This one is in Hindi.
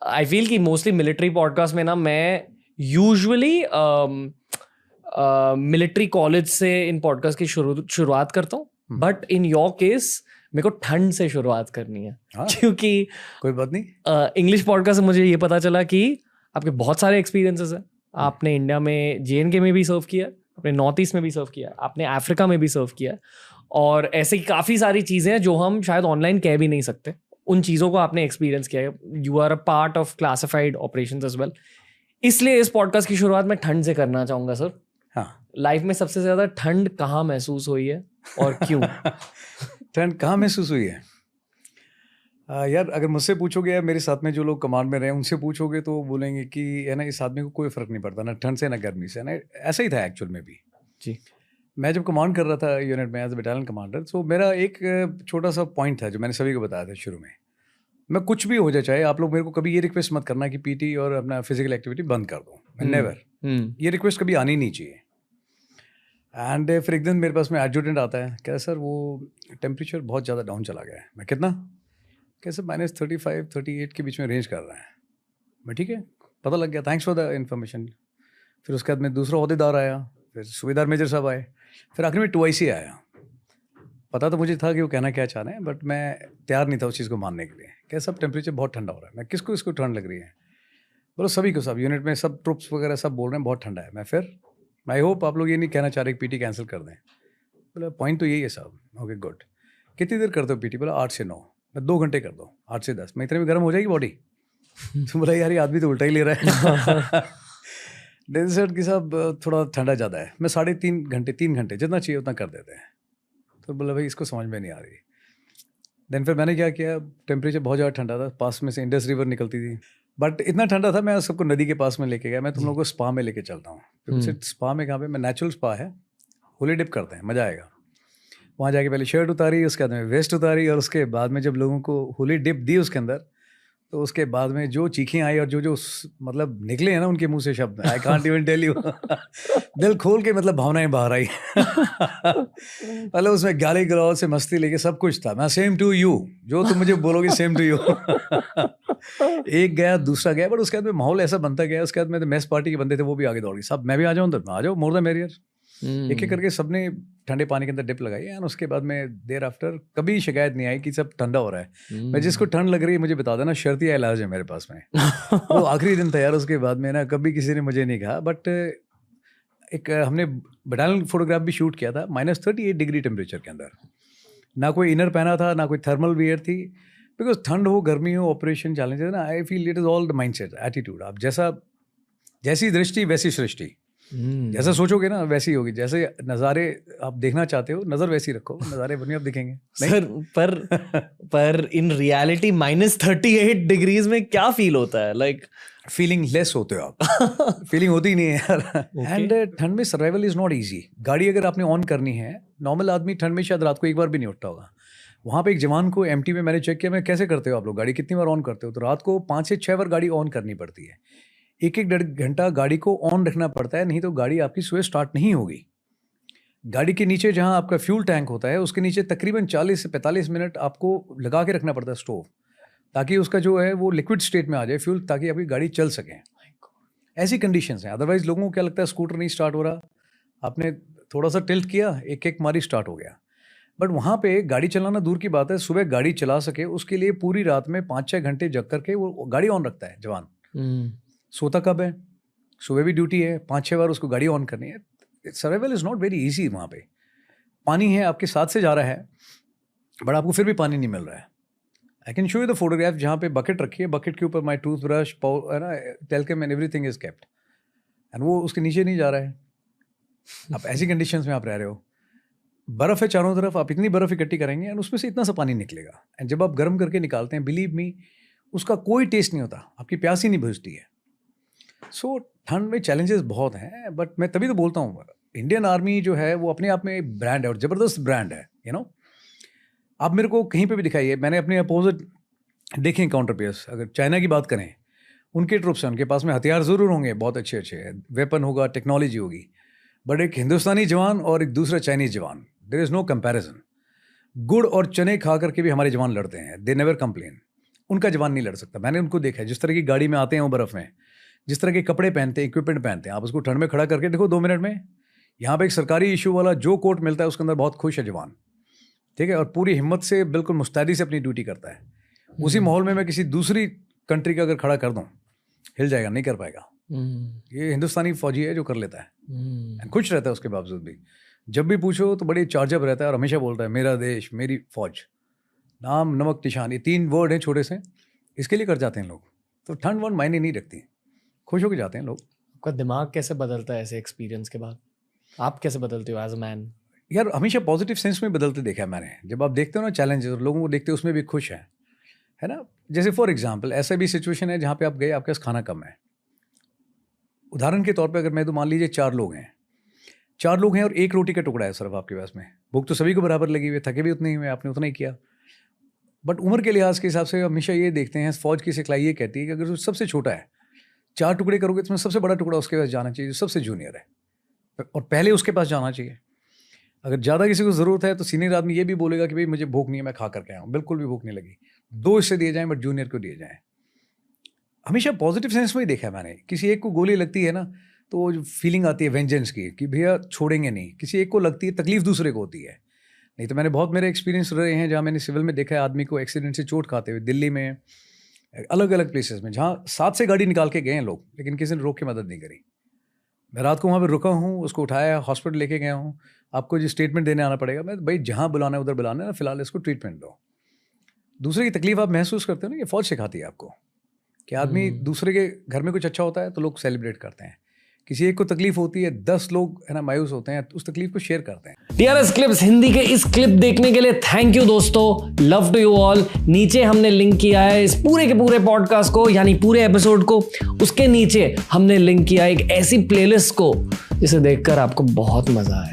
आई फील कि मोस्टली मिलिट्री पॉडकास्ट में ना मैं यूजुअली मिलिट्री कॉलेज से इन पॉडकास्ट की शुरुआत करता हूँ, बट इन योर केस मेरे को ठंड से शुरुआत करनी है। क्योंकि कोई बात नहीं, इंग्लिश पॉडकास्ट से मुझे ये पता चला कि आपके बहुत सारे एक्सपीरियंसेस हैं। आपने इंडिया में JNK में भी सर्व किया, आपने नॉर्थ ईस्ट में भी सर्व किया, आपने अफ्रीका में भी सर्व किया, और ऐसी काफ़ी सारी चीज़ें हैं जो हम शायद ऑनलाइन कह भी नहीं सकते। उन चीज़ों को आपने एक्सपीरियंस किया है। You are a part of classified operations as well. इसलिए इस पॉडकास्ट की शुरुआत मैं ठंड से करना चाहूँगा सर। हाँ, लाइफ में सबसे ज़्यादा ठंड कहाँ महसूस हुई है और क्यों? ठंड कहाँ महसूस हुई है? यार अगर मुझसे पूछोगे, मेरे साथ में जो लोग कमांड में रहे उनसे पूछोगे तो वो बोलेंगे कि है ना, इस आदमी को कोई फ़र्क नहीं पड़ता ना ठंड से ना गर्मी से, ना ऐसा ही था एक्चुअल में भी जी। मैं जब कमांड कर रहा था यूनिट में एज ए बटालियन कमांडर, तो मेरा एक छोटा सा पॉइंट था जो मैंने सभी को बताया था शुरू में। मैं कुछ भी हो जाए, चाहे आप लोग मेरे को कभी ये रिक्वेस्ट मत करना कि PT और अपना फिजिकल एक्टिविटी बंद कर दो, नेवर, ये रिक्वेस्ट कभी आनी नहीं चाहिए। एंड फिर एक दिन मेरे पास में एडजुटेंट आता है, कहता सर वो टेम्परेचर बहुत ज़्यादा डाउन चला गया है। मैं कितना? कैसे -35 38 के बीच में रेंज कर रहा है। मैं ठीक है, पता लग गया, थैंक्स फॉर द इन्फॉर्मेशन। फिर उसके बाद में दूसरा ओहदेदार आया, फिर सूबेदार मेजर साहब आए, फिर आखिर में 2IC आया। पता तो मुझे था कि वो कहना क्या चाह रहे हैं, बट मैं तैयार नहीं था उस चीज़ को मानने के लिए। कैसा टेम्परेचर बहुत ठंडा हो रहा है। मैं किसको इसको ठंड लग रही है? बोलो सभी को, सब यूनिट में सब ट्रुप्स वगैरह सब बोल रहे हैं बहुत ठंडा है। मैं फिर आई होप आप लोग ये नहीं कहना चाह रहे कि PT कैंसिल कर दें। बोला पॉइंट तो यही है साहब। ओके गुड, कितनी देर करते हो PT? बोला 8 से 9। मैं 2 घंटे कर दो, 8 से 10। मैं इतने में गर्म हो जाएगी बॉडी? तो बोला यार ये आदमी तो उल्टा ही ले रहा है। डेजर्ट की साहब थोड़ा ठंडा ज़्यादा है। मैं 3.5 घंटे 3 घंटे जितना चाहिए उतना कर देते हैं। तो बोला भाई इसको समझ में नहीं आ रही। देन फिर मैंने क्या किया, टेम्परेचर बहुत ज़्यादा ठंडा था, पास में से इंडस रिवर निकलती थी, बट इतना ठंडा था मैं सबको नदी के पास में लेके गया। मैं तुम लोगों को स्पा में लेके चलता हूँ। स्पा में कहाँ पे? मैं नेचुरल स्पा है, होली डिप करते हैं, मज़ा आएगा। वहाँ जाके पहले शर्ट उतारी, उसके बाद में वेस्ट उतारी, और उसके बाद में जब लोगों को होली डिप दी उसके अंदर, तो उसके बाद में जो चीखें आई और जो मतलब निकले हैं ना उनके मुंह से शब्द, I can't even tell you. दिल खोल के मतलब भावनाएं बाहर आई। मतलब उसमें गाली गलौज से मस्ती लेके सब कुछ था। मैं सेम टू यू, जो तुम मुझे बोलोगे सेम टू यू। एक गया दूसरा गया, बट उसके बाद में माहौल ऐसा बनता गया। उसके बाद में मेस पार्टी के बंदे थे, वो भी आगे दौड़ गए, सब मैं भी आ जाऊँ तो आ जाओ, मोर द मेरियर। एक एक करके सबने ठंडे पानी के अंदर डिप लगाई, एंड उसके बाद में देर आफ्टर कभी शिकायत नहीं आई कि सब ठंडा हो रहा है। मैं जिसको ठंड लग रही है मुझे बता देना, शर्तिया इलाज है मेरे पास में। वो आखिरी दिन था यार, उसके बाद में ना कभी किसी ने मुझे नहीं कहा। बट एक हमने बटालियन फोटोग्राफ भी शूट किया था -38 डिग्री टेम्परेचर के अंदर। ना कोई इनर पहना था, ना कोई थर्मल वियर थी, बिकॉज ठंड हो गर्मी हो ऑपरेशन चैलेंज है ना। I feel it is all the mind set, attitude. आप जैसी दृष्टि वैसी सृष्टि, जैसा सोचोगे ना वैसी होगी। जैसे नज़ारे आप देखना चाहते हो, नज़र वैसी रखो, नज़ारे बने आप दिखेंगे। सर पर इन रियलिटी -38 डिग्रीज में क्या फील होता है? लाइक फीलिंग लेस होते हो आप। फीलिंग होती ही नहीं है यार। एंड ठंड में सर्वाइवल इज़ नॉट ईजी। गाड़ी अगर आपने ऑन करनी है, नॉर्मल आदमी ठंड में शायद रात को एक बार भी नहीं उठता होगा। वहाँ पे एक जवान को MT में मैंने चेक किया, मैं कैसे करते हो आप लोग, गाड़ी कितनी बार ऑन करते हो? तो रात को 5 से 6 बार गाड़ी ऑन करनी पड़ती है। एक 1.5 घंटा गाड़ी को ऑन रखना पड़ता है, नहीं तो गाड़ी आपकी सुबह स्टार्ट नहीं होगी। गाड़ी के नीचे जहाँ आपका फ्यूल टैंक होता है, उसके नीचे तकरीबन 40 से 45 मिनट आपको लगा के रखना पड़ता है स्टोव, ताकि उसका जो है वो लिक्विड स्टेट में आ जाए फ्यूल, ताकि आपकी गाड़ी चल सके। ऐसी कंडीशंस हैं। अदरवाइज लोगों को क्या लगता है स्कूटर नहीं स्टार्ट हो रहा, आपने थोड़ा सा टिल्ट किया, एक मारी स्टार्ट हो गया। बट वहाँ पे गाड़ी चलाना दूर की बात है, सुबह गाड़ी चला सके उसके लिए पूरी रात में 5-6 घंटे जग करके वो गाड़ी ऑन रखता है जवान। सोता कब है? सुबह भी ड्यूटी है, 5-6 बार उसको गाड़ी ऑन करनी है। Survival is not very easy. वहाँ पे पानी है आपके साथ से जा रहा है, बट आपको फिर भी पानी नहीं मिल रहा है। I can show you the photograph जहाँ पे बकेट रखी है, बकेट के ऊपर माई टूथब्रश है ना, talcum and everything is kept, and वो उसके नीचे नहीं जा रहा है। आप ऐसी कंडीशंस में आप रह रहे हो, बर्फ़ है चारों तरफ, आप इतनी बर्फ़ इकट्ठी करेंगे एंड उसमें से इतना सा पानी निकलेगा, एंड जब आप गर्म करके निकालते हैं, बिलीव मी, उसका कोई टेस्ट नहीं होता, आपकी प्यास ही नहीं बुझती है। सो ठंड में चैलेंजेस बहुत हैं, बट मैं तभी तो बोलता हूँ इंडियन आर्मी जो है वो अपने आप में एक ब्रांड है, और ज़बरदस्त ब्रांड है। यू नो, आप मेरे को कहीं पे भी दिखाइए, मैंने अपने अपोजिट देखें काउंटर पेयर्स, अगर चाइना की बात करें, उनके ट्रुप्स हैं, उनके पास में हथियार ज़रूर होंगे, बहुत अच्छे अच्छे वेपन होगा, टेक्नोलॉजी होगी, बट एक हिंदुस्तानी जवान और एक दूसरा चाइनीज़ जवान, देयर इज़ नो कंपैरिजन। गुड़ और चने खा करके भी हमारे जवान लड़ते हैं, दे नेवर कंप्लेन। उनका जवान नहीं लड़ सकता। मैंने उनको देखा है, जिस तरह की गाड़ी में आते हैं वो बर्फ़ में, जिस तरह के कपड़े पहनते हैं, इक्विपमेंट पहनते हैं, आप उसको ठंड में खड़ा करके देखो 2 मिनट में। यहाँ पे एक सरकारी इशू वाला जो कोट मिलता है उसके अंदर बहुत खुश है जवान, ठीक है, और पूरी हिम्मत से बिल्कुल मुस्तैदी से अपनी ड्यूटी करता है। उसी माहौल में मैं किसी दूसरी कंट्री का अगर खड़ा कर दूँ, हिल जाएगा, नहीं कर पाएगा। ये हिंदुस्तानी फौजी है जो कर लेता है, खुश रहता है उसके बावजूद भी। जब भी पूछो तो बड़ी चार्जअप रहता है और हमेशा बोलता है मेरा देश, मेरी फौज, नाम नमक निशान, ये 3 वर्ड हैं छोटे से, इसके लिए कर जाते हैं लोग। तो ठंड वंड मायने नहीं रखती, खुश होकर जाते हैं लोग। आपका दिमाग कैसे बदलता है ऐसे एक्सपीरियंस के बाद? आप कैसे बदलते हो एज अ मैन? यार हमेशा पॉजिटिव सेंस में बदलते देखा है मैंने। जब आप देखते हो ना चैलेंजेस और लोगों को देखते हो उसमें भी खुश है ना। जैसे फॉर एग्जांपल ऐसा भी सिचुएशन है जहाँ पे आप गए, आपके पास खाना कम है। उदाहरण के तौर पे अगर मैं तो मान लीजिए 4 लोग हैं, 4 लोग हैं और 1 रोटी का टुकड़ा है सिर्फ आपके पास में। भूख तो सभी को बराबर लगी हुई है, थके भी उतने ही हुए, आपने उतना ही किया। बट उम्र के लिहाज के हिसाब से हमेशा ये देखते हैं, फौज की सिखलाई ये कहती है कि अगर वो सबसे छोटा है, 4 टुकड़े करोगे तो सबसे बड़ा टुकड़ा उसके पास जाना चाहिए जो सबसे जूनियर है, और पहले उसके पास जाना चाहिए। अगर ज़्यादा किसी को ज़रूरत है तो सीनियर आदमी ये भी बोलेगा कि भाई मुझे भूख नहीं है, मैं खा करके आया हूँ, बिल्कुल भी भूख नहीं लगी, 2 इससे दिए जाएँ बट जूनियर को दिए जाएँ। हमेशा पॉजिटिव सेंस में ही देखा है मैंने। किसी एक को गोली लगती है ना तो वो जो फीलिंग आती है वेंजेंस की कि भैया छोड़ेंगे नहीं, किसी एक को लगती है, तकलीफ दूसरे को होती है। नहीं तो मैंने बहुत मेरे एक्सपीरियंस रहे हैं जहाँ मैंने सिविल में देखा है आदमी को एक्सीडेंट से चोट खाते हुए, दिल्ली में, अलग अलग प्लेसेस में, जहाँ 7 से गाड़ी निकाल के गए हैं लोग, लेकिन किसी ने रोक के मदद नहीं करी। मैं रात को वहाँ पर रुका हूँ, उसको उठाया, हॉस्पिटल लेके गया हूँ। आपको जो स्टेटमेंट देने आना पड़ेगा, मैं भाई जहाँ बुलाना है उधर बुलाना है ना, फिलहाल इसको ट्रीटमेंट दो। दूसरे की तकलीफ आप महसूस करते हो ना, ये फौज सिखाती है आपको कि आदमी दूसरे के घर में कुछ अच्छा होता है तो लोग सेलिब्रेट करते हैं। किसी एक को तकलीफ होती है, 10 लोग है ना मायूस होते हैं, उस तकलीफ को शेयर करते हैं। टीआरएस क्लिप्स हिंदी के इस क्लिप देखने के लिए थैंक यू दोस्तों, लव टू यू ऑल। नीचे हमने लिंक किया है इस पूरे के पूरे पॉडकास्ट को, यानी पूरे एपिसोड को। उसके नीचे हमने लिंक किया एक ऐसी प्लेलिस्ट को जिसे देखकर आपको बहुत मजा आए।